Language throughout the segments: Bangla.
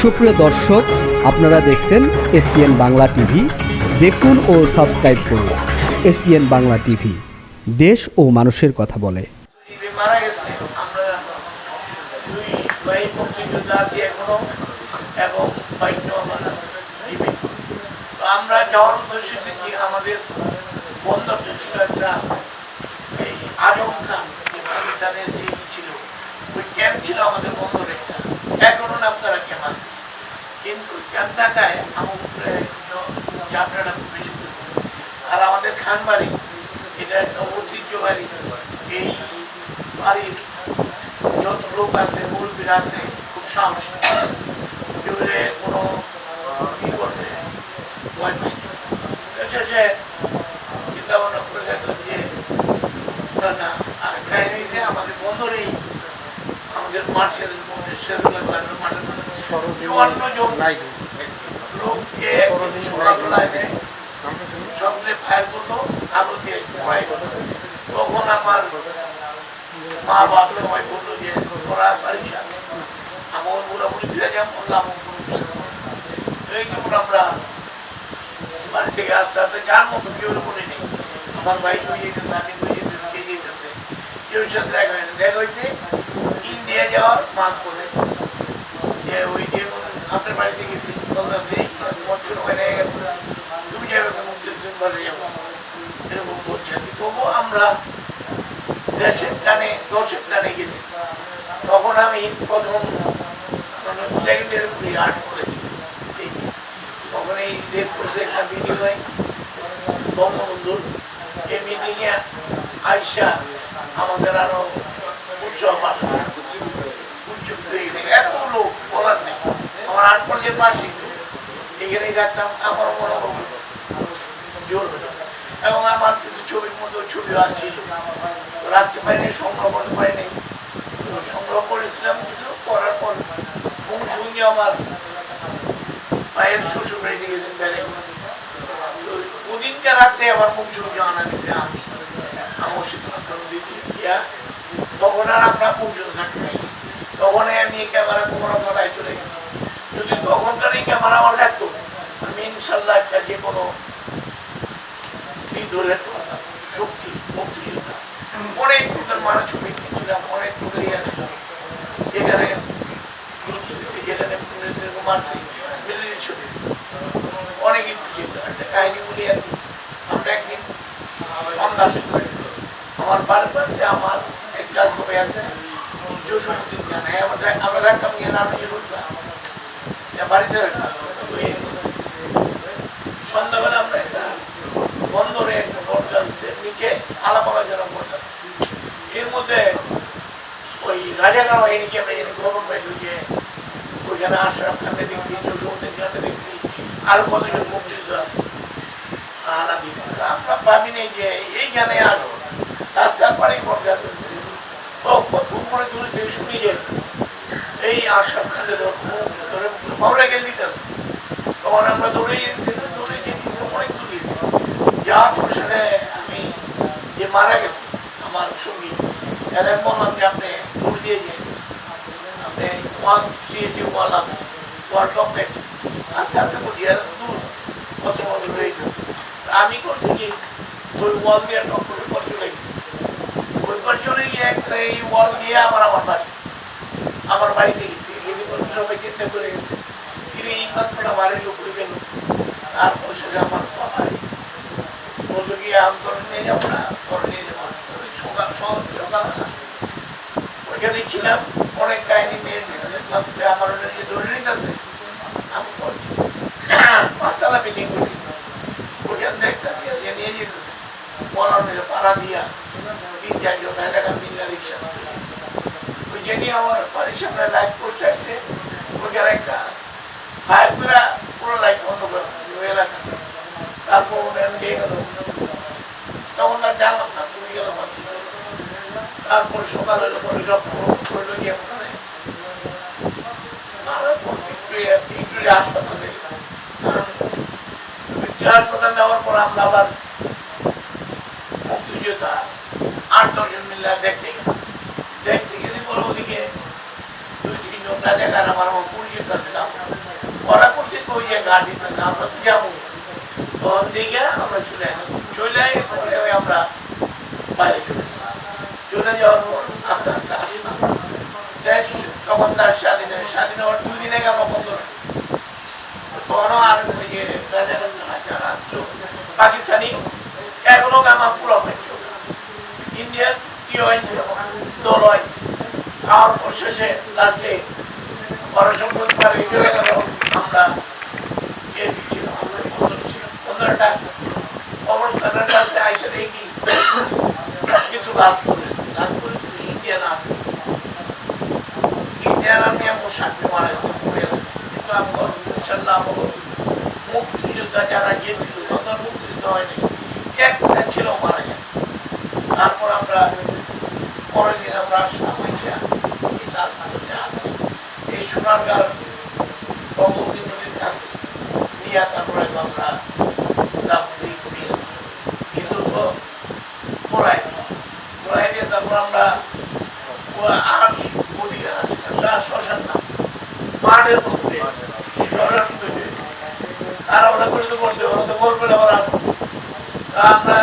সুপ্রিয় দর্শক, আপনারা দেখছেন এসপিএন বাংলা টিভি। দেখুন ও সাবস্ক্রাইব করুন এসপিএন বাংলা টিভি, দেশ ও মানুষের কথা বলে। মারা গেছে, আমরা দুই ভাই মুক্তিযোদ্ধা আছি এখনো, এবং বাইকটাও আমার আছে জীবিত। তো আমরা যাওয়ার উদ্দেশ্য থেকে আমাদের বন্দরটা ছিল একটা, এই আজম খান যে পাকিস্তানের যে ছিল, ওই ক্যাম্প ছিল আমাদের বন্দরে। এখনো নাম তারা ক্যাম্প আছে, কিন্তু ক্যাম্প থাকায় আমার উপরে যাত্রাটা খুব বেশি। আর আমাদের খান বাড়ি, এটা একটা ঐতিহ্য বাড়ি। এই বাড়ির যত লোক আছে, মুরব্বীরা আছে, খুব সাহসী, কেউ কোনো ই করতে ভয় পাই শেষে চিন্তা ভাবনা করে দেখলাম যে না, আর কাহিনী হয়েছে আমাদের বন্দরেই, আমাদের মাঠের মধ্যে মাঠের মধ্যে 54 জন লোককে সকালবেলায় দেয়, সঙ্গে ফায়ার করলো, আলো দিয়ে ঘোরাই করলো। তখন আমার মা বাপ সবাই বললো যে তোরা পারিস, আমার পুরোপুরি ফিরে যাম, বললাম এই যেমন আমরা বাড়ি থেকে আস্তে আস্তে যার মতো কেউ মনে নেই। আমার ভাই হয়ে যেতেছে, আমি হয়ে যেতেছি, কে যেতেছে, কেউ সাথে দেখা হয়নি। দেখা হয়েছে ইন্ডিয়া যাওয়ার মাস পরে, যে ওই যে আপনার বাড়িতে গেছি, বলতেছে এই বছর হয়ে গেল, তুমি যাবে মুক্তিযোদ্ধা বাড়ি যাবো, এরকম বলছে। তবুও আমরা দেশের টানে, দশের টানে গেছি। তখন আমি প্রথম সেকেন্ড ইয়ার করি, আর্ট করেছি। তখন এই রেস কোর্সে একটা মিটিং হয় বঙ্গবন্ধুর, এই মিটিংয়ে আইসা আমাদের আরো উৎসাহ বাড়ছে, উজ্জীবিত হয়ে গেছে। এত লোক বলার নেই। আমার আর্ট কলেজের পাশেই তো, এখানেই থাকতাম, আমার মনে হলো জোর হলো। এবং আমার কিছু ছবির মধ্যে ছবি আসছিল, রাখতে পারিনি, সংগ্রহ করতে পারিনি। সংগ্রহ করেছিলাম কিছু, করার পর সঙ্গে আমার মায়ের শ্বশুর বাড়িতে গেছেন বেড়ে। ওদিনকার রাতে আমার মুখ সঙ্গে আনা গেছে, আমি আমার দিদি, তখন আর আমরা মুখ সঙ্গে থাকতে পারিনি। তখন আমি এই ক্যামেরা কোমরা গলায় চলে গেছি। যদি তখনকার এই ক্যামেরা আমার থাকতো, আমি ইনশাল্লাহ একটা যে কোনো ধরে রাখতে পারতাম। শক্তি, মুক্তিযোদ্ধা, অনেক লোকের মারা ছবি ছিলাম, অনেক লোকের ইয়ে ছিল, যেখানে যেখানে মারছি মিলিটারি ছবি, অনেক কিছু ছিল। একটা কাহিনী বলি আর কি। আমরা একদিন সন্ধ্যার সময় আমার বারবার যে আমার এক কাজ হবে আছে জসীমউদ্দিন খান, আমরা রাখতাম গিয়ে নাম নিয়ে রুখলাম বাড়িতে রাখতাম। সন্ধ্যাবেলা আমরা একটা বন্দরে একটা বট গাছের নিচে আলাপ আলোচনা করতেছি। এর মধ্যে ওই রাজাকার বাহিনীকে আমরা যেন খবর পাই, যে ওইখানে আশরাফ খানকে দেখছি, জসীমউদ্দিন খানকে দেখছি, আরো কতজন মুক্তিযুদ্ধ আছে আনা দিতে। আমরা ভাবি নেই যে এইখানে আরো রাস্তার পাড়ে বট গাছ উপরে তুলে শুনি যে এই আশরাফ খানকে ধরে মামলা গেল দিতেছে। তখন আমরা দৌড়ে গেছি, দৌড়ে যেতে অনেক দূর গেছি। যাওয়ার পর সেটা আমি যে মারা গেছি আমার সঙ্গী, এরা বললাম যে আপনি দৌড় দিয়ে যে আপনি ওয়াল সিএটি ওয়াল আছে, ওয়াল টপ দেখেন, আস্তে আস্তে বলি আর দূর কত মতো রয়ে গেছে। আমি করছি কি ওই ওয়াল দিয়ে টপ করে পর চলে গেছি। ওই পর চলে গিয়ে একটা এই ওয়াল দিয়ে আমার আমার বাড়িতে গেছি, গেছি সবাই চিন্তা করে গেছে এই মাত্রটা বাড়ির উপরে গেল। তারপর সেটা আমার বাবাই বললো গিয়ে আমি তোরে নিয়ে যাবো না, তোরে নিয়ে যাবো সকালবেলা ওইখানেই ছিলাম। অনেক কাহিনী মেয়ে দেখলাম যে আমার যে ধরে নিতেছে, আমি পাঁচতলা বিল্ডিং করে ওইখানে দেখতেছি যে নিয়ে যেতেছে বলার মেয়ে পাড়া দিয়া 3-4 জন এলাকার মিল্লা রিক্সা ওই যে নিয়ে আমার বাড়ির সামনে লাইট পোস্ট আসছে, ওইখানে একটা ফায়ার করে পুরো লাইট বন্ধ করে ওই এলাকা। তারপর নিয়ে গেল, তখন আর জানলাম না তুমি গেল। তারপর সকাল হলো পরে সব করলো গিয়ে হাসপাতালে গেছি। হাসপাতাল নেওয়ার পর আমরা আবার মুক্তিযোদ্ধা 8-10 জন মিলে দেখতে গেছি। বলে ওদিকে 2-3 জন রাজাকার আমার পরিচিত ছিলাম, ওই যে গাড়ি দিতেছে আমরা তো যাবো তখন দিকে আমরা চলে এলাম চলে পরে আমরা বাইরে চলে যাওয়ার পর আস্তে আস্তে আসলাম দেশ তখন তার স্বাধীন হওয়ার 2 দিন আগে আমরা বন্ধ রাখছি তখনও আর ওই যে রাজা যারা আসলো পাকিস্তানি এখনো আমার পুরো চলে আছে ইন্ডিয়ার কি হয়েছে দল হয়েছে আর শেষে লাস্টে পড়াশোনা পারে চলে গেল আমরা দিচ্ছিলাম আমরা বন্ধ ছিলাম 15টা অবস্থানের কাছে আইসে দেখি কিছু লাভ করেছে ইন্ডিয়ান আর্মি আমার সাথে মারা গেছে কিন্তু আমার ইনশাল্লাহ আমার মুক্তিযোদ্ধা যারা গিয়েছিল তখন মুক্তিযুদ্ধ হয়নি একটা ছিল মারা যায় তারপর আমরা পরের দিন আমরা আসলাম আইসা এই লাস্ট আছে এই সোনারগাঁর ব্রহ্মপুত্র নদীর কাছে নিয়ে তারপরে আমরা কিন্তু পড়াই দিয়ে তারপর আমরা আর অধিকার আছে শ্মশান না মাঠের মধ্যে তারা ওরা করে তো করছে ওরা তো করবে না ওরা আমরা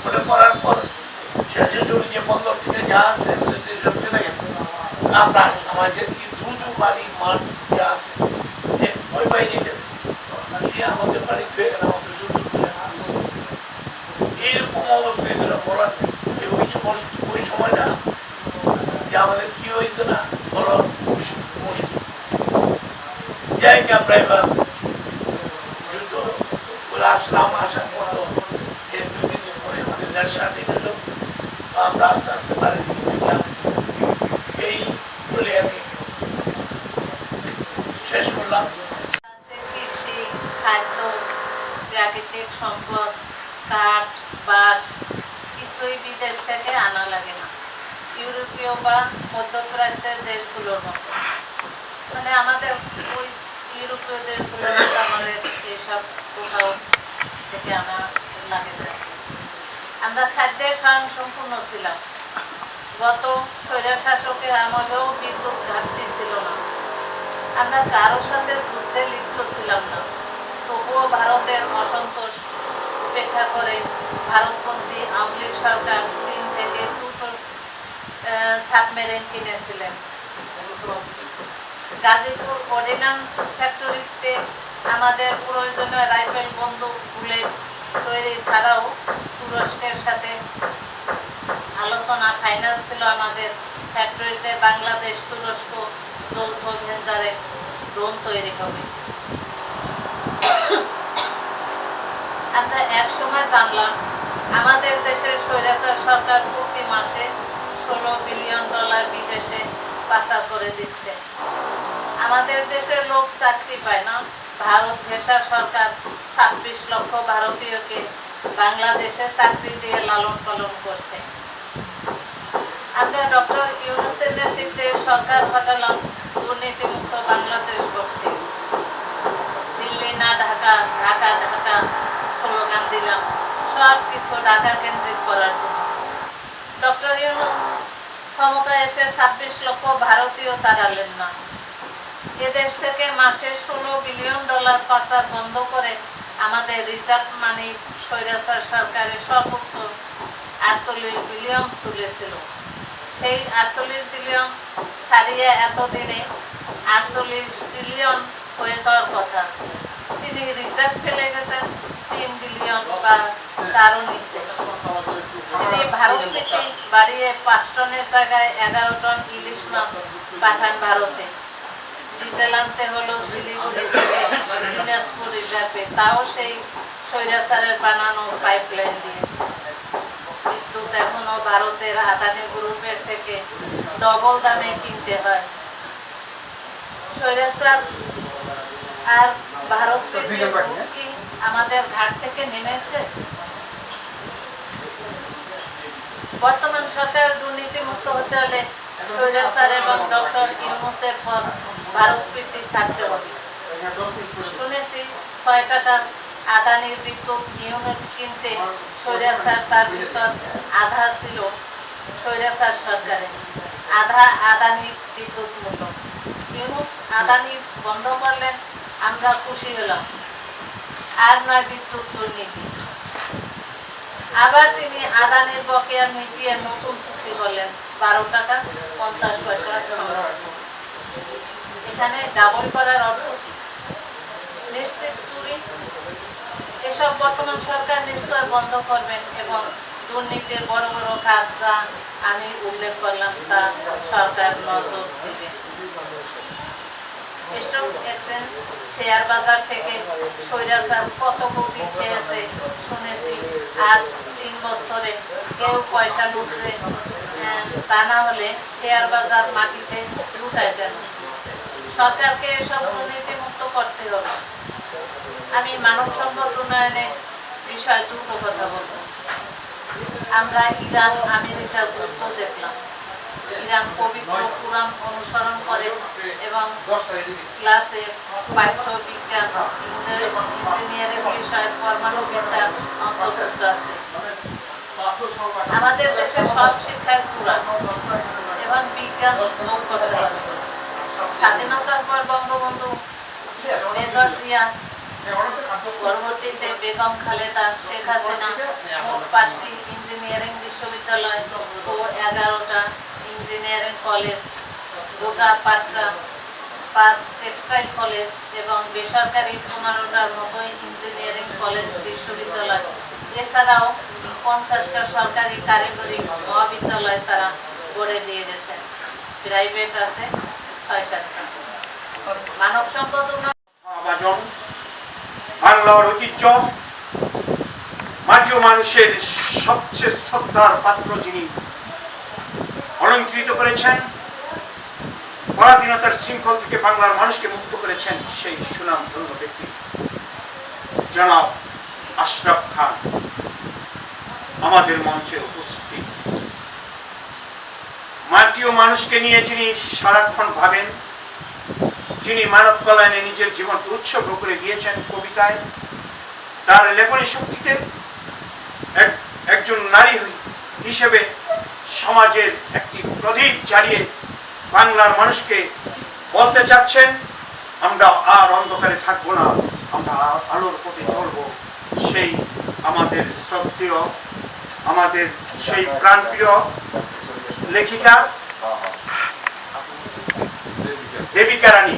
ওটা করার পর শেষে শুনি যে বন্দর থেকে যা আছে সব চলে গেছে আমরা আসলাম আছে দ্রুত বাড়ি মাঠ যা আছে ওই বাইরে গেছে আমাদের বাড়ি থেকে গেলে আমাদের সুন্দর এইরকম অবস্থায় যেটা বলার নেই ওই সময়টা যে আমাদের কি হয়েছে না বড় মুশকিল যাই কি আমরা এবার যুদ্ধ করে আসলাম আসার মতো 2-3 দিন পরে আমাদের দেশ স্বাধীন হলো আমরা আস্তে আস্তে বাড়ি দিকে ফিরলাম এই বলে আমি শেষ করলাম কৃষি খাদ্য প্রাকৃতিক সম্পদ কাঠ বাঁশ কিছুই বিদেশ থেকে আনা লাগে না ইউরোপীয় বা মধ্যপ্রাচ্যের দেশগুলোর মতো মানে আমাদের ওই ইউরোপীয় দেশগুলোর মতো আমাদের এইসব কোথাও থেকে আনা লাগে না আমরা খাদ্যের স্বয়ংসম্পূর্ণ ছিলাম গত স্বৈরশাসকের আমলেও বিদ্যুৎ ঘাটতি ছিল না আমরা কারোর সাথে যুদ্ধে লিপ্ত ছিলাম না তবুও ভারতের অসন্তোষ উপেক্ষা করে ভারতপন্থী আওয়ামী লীগ সরকার চীন থেকে দুটো সাবমেরিন কিনেছিলেন গাজীপুর অর্ডিন্যান্স ফ্যাক্টরিতে আমাদের প্রয়োজনীয় রাইফেল বন্দুক বুলেট তৈরি ছাড়াও তুরস্কের সাথে আলোচনা ফাইনাল ছিল আমাদের ফ্যাক্টরিতে বাংলাদেশ তুরস্ক যৌথ ভেঞ্চারে ড্রোন তৈরি হবে আমরা এক সময় জানলাম আমাদের দেশের স্বৈরাচার সরকার প্রতি মাসে $16 বিলিয়ন বিদেশে পাচার করে দিচ্ছে আমাদের দেশের লোক চাকরি পায় না ভারত ঘেঁষা সরকার 26 লক্ষ ভারতীয়কে বাংলাদেশে চাকরি দিয়ে লালন পালন করছে আমরা ডক্টর ইউনূসের নেতৃত্বে সরকার পাঠালাম দুর্নীতিমুক্ত বাংলাদেশ গড়তে দিল্লি না ঢাকা ঢাকা ঢাকা স্লোগান দিলাম সব কিছু ঢাকা কেন্দ্রিক করার জন্য ডক্টর ইউনূস ক্ষমতায় এসে 26 লক্ষ ভারতীয় তাড়ালেন না এদেশ থেকে মাসে $16 বিলিয়ন পাচার বন্ধ করে আমাদের রিজার্ভ মানি স্বৈরাচার সরকারের সর্বোচ্চ 48 বিলিয়ন তুলেছিল সেই 48 বিলিয়ন ছাড়িয়ে এতদিনে 48 ট্রিলিয়ন হয়ে যাওয়ার কথা তিনি রিজার্ভ ফেলে গেছেন 3 বিলিয়ন বা তারও নিচে তিনি ভারত থেকে বাড়িয়ে 5 টনের জায়গায় 11 টন ইলিশ মাছ পাঠান ভারতে ডিজেল আনতে হলো শিলিগুড়ি থেকে দিনাজপুর রিজার্ভে তাও সেই স্বৈরাচারের বানানো পাইপলাইন দিয়ে বিদ্যুৎ এখনো ভারতের আদানি গ্রুপের থেকে ডবল দামে কিনতে হয় স্বৈরাচার আর ভারত কি আমাদের ঘাট থেকে নেমেছে বর্তমান সরকার দুর্নীতিমুক্ত হতে হলে স্বৈরাচার এবং ডক্টর ইউনূসের পদ ভারত প্রীতি ছাড়তে হবে শুনেছি 6 টাকা আদানির বিদ্যুৎ ইউনিট কিনতে স্বৈরাচার তার ভিতর আধা ছিল স্বৈরাচার সরকারের আধা আদানি বিদ্যুৎ মূল্য ইউনূস আদানি বন্ধ করলেন আমরা খুশি হলাম। আর নয় বিদ্যুৎ দুর্নীতি। আবার তিনি আদানির বকেয়া মিটিয়ে নতুন চুক্তি করলেন 12 টাকা 50 পয়সা সংগ্রহ। এখানে ডাবল করার অর্থ কি? নিশ্চিত চুরি। এসব বর্তমান সরকার নিশ্চয় বন্ধ করবেন এবং দুর্নীতির বড় বড় কাজ যা আমি উল্লেখ করলাম তা সরকার নজর দেবে। স্টক এক্সচেঞ্জ শেয়ার বাজার থেকে স্বৈরাচার কত কোটি খেয়েছে শুনেছি। আজ 3 বছরে কেউ পয়সা লুটছে, তা না হলে শেয়ার বাজার মাটিতে লুটায় কেন? সরকারকে এসব দুর্নীতি মুক্ত করতে হবে। আমি মানব সম্পদ উন্নয়নের বিষয়ে দুটো কথা বলব। আমরা ইরান আমেরিকা যুদ্ধ দেখলাম। ইরান পবিত্র কুরআন অনুসরণ করে এবং ক্লাসে পাঠ্য বিজ্ঞান, ইঞ্জিনিয়ারিং বিষয়, পরমাণু বিদ্যা অন্তর্ভুক্ত আছে। আমাদের দেশে সব শিক্ষায় কুরআন এবং বিজ্ঞান যোগ করতে হবে। স্বাধীনতার পর বঙ্গবন্ধু মেজর জিয়া, পরবর্তীতে বেগম খালেদা, শেখ হাসিনা মোট 5টি ইঞ্জিনিয়ারিং বিশ্ববিদ্যালয় ও 11টা ইঞ্জিনিয়ারিং কলেজ, গোটা 5 টেক্সটাইল কলেজ এবং বেসরকারি 15টার মতো ইঞ্জিনিয়ারিং কলেজ বিশ্ববিদ্যালয়, এছাড়াও 50টা সরকারি কারিগরি মহাবিদ্যালয় তারা গড়ে দিয়ে গেছেন। প্রাইভেট আছে 6-7টা। মানব সম্পদ উন্নয়ন, বাংলার ঐতিহ্য, মাটি ও মানুষের সবচেয়ে শ্রদ্ধার পাত্র যিনি অলঙ্কৃত করেছেন, পরাধীনতার শৃঙ্খল থেকে বাংলার মানুষকে মুক্ত করেছেন, সেই সুনামধন্য ব্যক্তি জনাব আশরাফ খান আমাদের মঞ্চে উপস্থিত। মাটি ও মানুষকে নিয়ে যিনি সারাক্ষণ ভাবেন, যিনি মানব কল্যাণে নিজের জীবনকে উৎসর্গ করে দিয়েছেন কবিতায়, তার লেখনী শক্তিতে একজন নারী হিসেবে সমাজের একটি প্রদীপ জ্বালিয়ে বাংলার মানুষকে বলতে চাচ্ছেন, আমরা আর অন্ধকারে থাকবো না, আমরা আলোর পথে চলবো। সেই আমাদের শ্রদ্ধেয়, আমাদের সেই প্রাণপ্রিয় লেখিকা দেবিকা রানী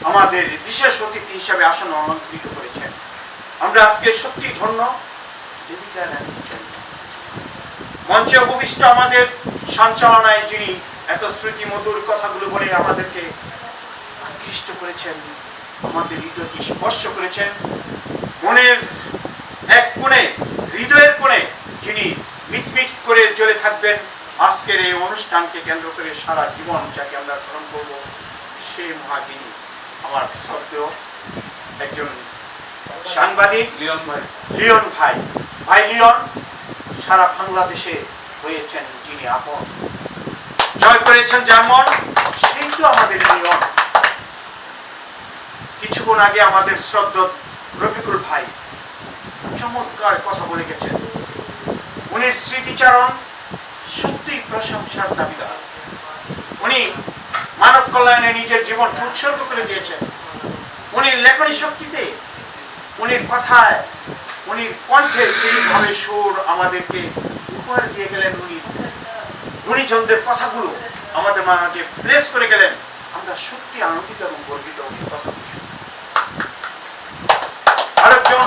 আমাদের বিশেষ অতিথি হিসাবে আসন অলঙ্কৃত করেছেন। আমরা আজকে সত্যি ধন্য দেবিকা রানীর জন্য। মঞ্চে উপবিষ্ট আমাদের সঞ্চালনায় যিনি এত স্মৃতি মধুর কথাগুলো বলে আমাদেরকে আকৃষ্ট করেছেন, আমাদের হৃদয়কে স্পর্শ করেছেন, মনের এক কোণে, হৃদয়ের কোণে যিনি মিটমিট করে জ্বলে থাকবেন আজকের এই অনুষ্ঠানকে কেন্দ্র করে সারা জীবন, যাকে আমরা স্মরণ করব, সেই মহাগিনী আমার শ্রদ্ধেয় একজন সাংবাদিক লিওন ভাই। ভাই লিওন সারা বাংলাদেশে হয়েছেন যিনি আপন, জয় করেছেন যেমন, সেই তো আমাদের লিওন। কিছুক্ষণ আগে আমাদের শ্রদ্ধ রফিকুল ভাই চমৎকার কথা বলে গেছেন। উনি স্মৃতিচারণ সত্যিই প্রশংসার দাবিদার। উনি মানব কল্যাণে নিজের জীবনকে উৎসর্গ করে দিয়েছেন। উনি লেখনী শক্তিতে, উনির কথায়, উনির কণ্ঠে যেভাবে সুর আমাদেরকে উপহার দিয়ে গেলেন, উনি গুণীজনদের কথাগুলো আমাদের মাঝে প্লেস করে গেলেন, আমরা সত্যি আনন্দিত এবং গর্বিত উনির কথা। আরেকজন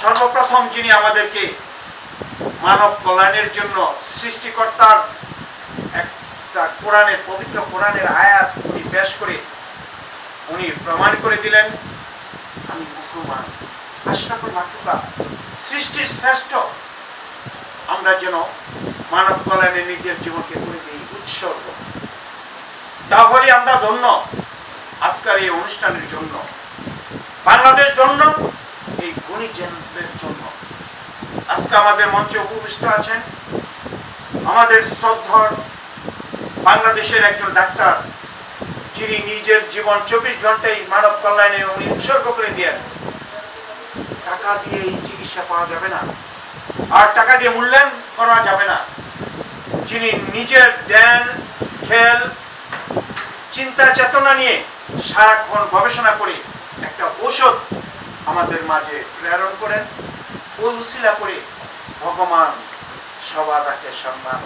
সর্বপ্রথম যিনি আমাদেরকে মানব কল্যাণের জন্য সৃষ্টিকর্তার একটা কোরআনের, পবিত্র কোরআনের আয়াত উনি পেশ করে উনি প্রমাণ করে দিলেন, আমি মুসলমান, আশরাফুল মাখলুকা, সৃষ্টির শ্রেষ্ঠ, আমরা যেন মানব কল্যাণে নিজের জীবনকে করে দিই উৎসর্গ। তাহলে আমরা ধন্য আজকের এই অনুষ্ঠানের জন্য, বাংলাদেশ ধন্য এই গুণীজনদের জন্য। আজকে আমাদের মঞ্চে উপবিষ্ট আছেন আমাদের শ্রদ্ধার বাংলাদেশের একজন ডাক্তার, যিনি নিজের জীবন 24 ঘন্টায় মানব কল্যাণে উনি উৎসর্গ করে দেন। টাকা দিয়ে এই চিকিৎসা পাওয়া যাবে না, আর টাকা দিয়ে মূল্যায়ন করা যাবে না। যিনি নিজের ধ্যান, খেল, চিন্তা চেতনা নিয়ে সারাক্ষণ গবেষণা করে একটা ঔষধ আমাদের মাঝে প্রেরণ করেন। ওই উসিলা করে ভগবান সবার রাখে সম্মান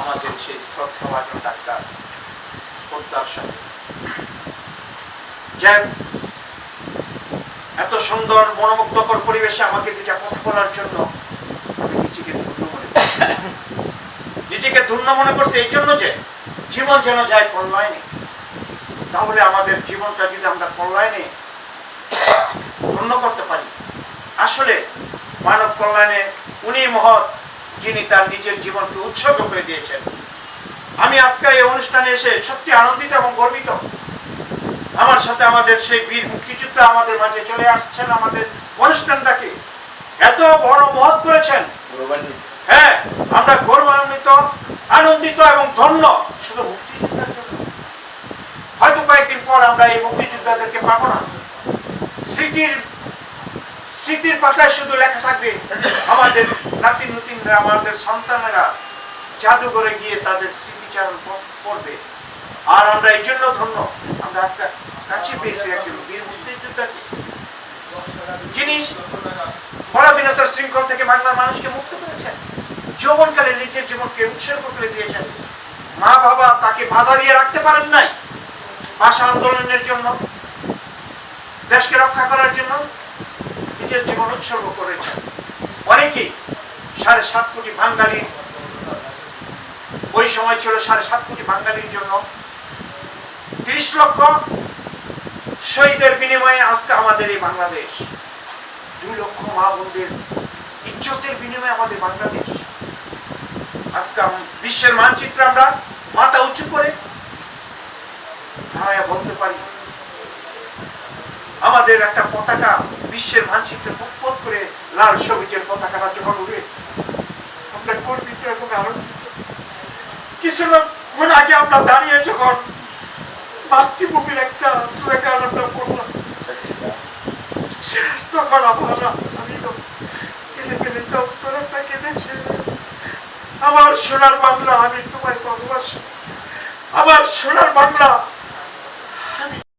আমাদের সেই শ্রদ্ধাভাজন ডাক্তার পোদ্দার সাথে। যাই এত সুন্দর মনোমুগ্ধকর পরিবেশে আমাকে দুটা কথা বলার জন্য আমি নিজেকে ধন্য মনে করছি। নিজেকে ধন্য মনে করছি এই জন্য যে জীবন যেন যায় কল্যাণে। তাহলে আমাদের জীবনটা যদি আমরা কল্যাণে ধন্য করতে পারি, আসলে মানব কল্যাণে উনি মহৎ, যিনি তার নিজের জীবনকে উৎসর্গ করে দিয়েছেন। আমি আজকে এই অনুষ্ঠানে এসে সত্যি আনন্দিত এবং গর্বিত। আমার সাথে আমাদের সেই বীর মুক্তিযোদ্ধা আমাদের মাঝে চলে আসছেন, আমাদের অনুষ্ঠানটাকে এত বড় মহৎ করেছেন। হ্যাঁ, আমরা গৌরবান্বিত, আনন্দিত এবং ধন্য শুধু মুক্তিযোদ্ধার জন্য। হয়তো কয়েকদিন পর আমরা এই মুক্তিযোদ্ধাদেরকে পাবো না। স্মৃতির পাতায় শুধু লেখা থাকবে আমাদের নাতি নতুনরা, আমাদের সন্তানেরা জাদুঘরে গিয়ে তাদের স্মৃতিচারণ করবে। আর আমরা এই জন্য ধন্য, আমরা আজকে কাছে পেয়েছি একজন বীর মুক্তিযোদ্ধাকে, যিনি পরাধীনতার শৃঙ্খল থেকে বাংলার মানুষকে মুক্ত করেছেন, যৌবনকালে নিজের জীবনকে উৎসর্গ করে দিয়েছেন। মা বাবা তাকে বাধা দিয়ে রাখতে পারেন নাই। ভাষা আন্দোলনের জন্য, দেশকে রক্ষা করার জন্য নিজের জীবন উৎসর্গ করেছেন। অনেকেই 7.5 কোটি বাঙালি, ওই সময় ছিল 7.5 কোটি বাঙালির জন্য 30 লক্ষ শহীদের বিনিময়ে আজকে আমাদের এই বাংলাদেশ, 2 লক্ষ মা বোনদের ইজ্জতের বিনিময়ে আমাদের বাংলাদেশ। আজকে বিশ্বের মানচিত্রে আমরা মাথা উঁচু করে দাঁড়ায় বলতে পারি, আমাদের একটা পতাকা বিশ্বের মানচিত্রে ফুটফুট করে লাল সবুজের পতাকাটা যখন উড়ে আমরা গর্বিত এবং আনন্দিত। কিছুক্ষণ আগে আমরা দাঁড়িয়ে যখন মাতৃভূমির একটা স্লোগান আমরা পড়লাম, তখন আমি তো কেঁদে ফেলেছি, অন্তরটা কেঁদেছে। আমার সোনার বাংলা, আমি তোমায় ভালোবাসি। আমার সোনার বাংলা,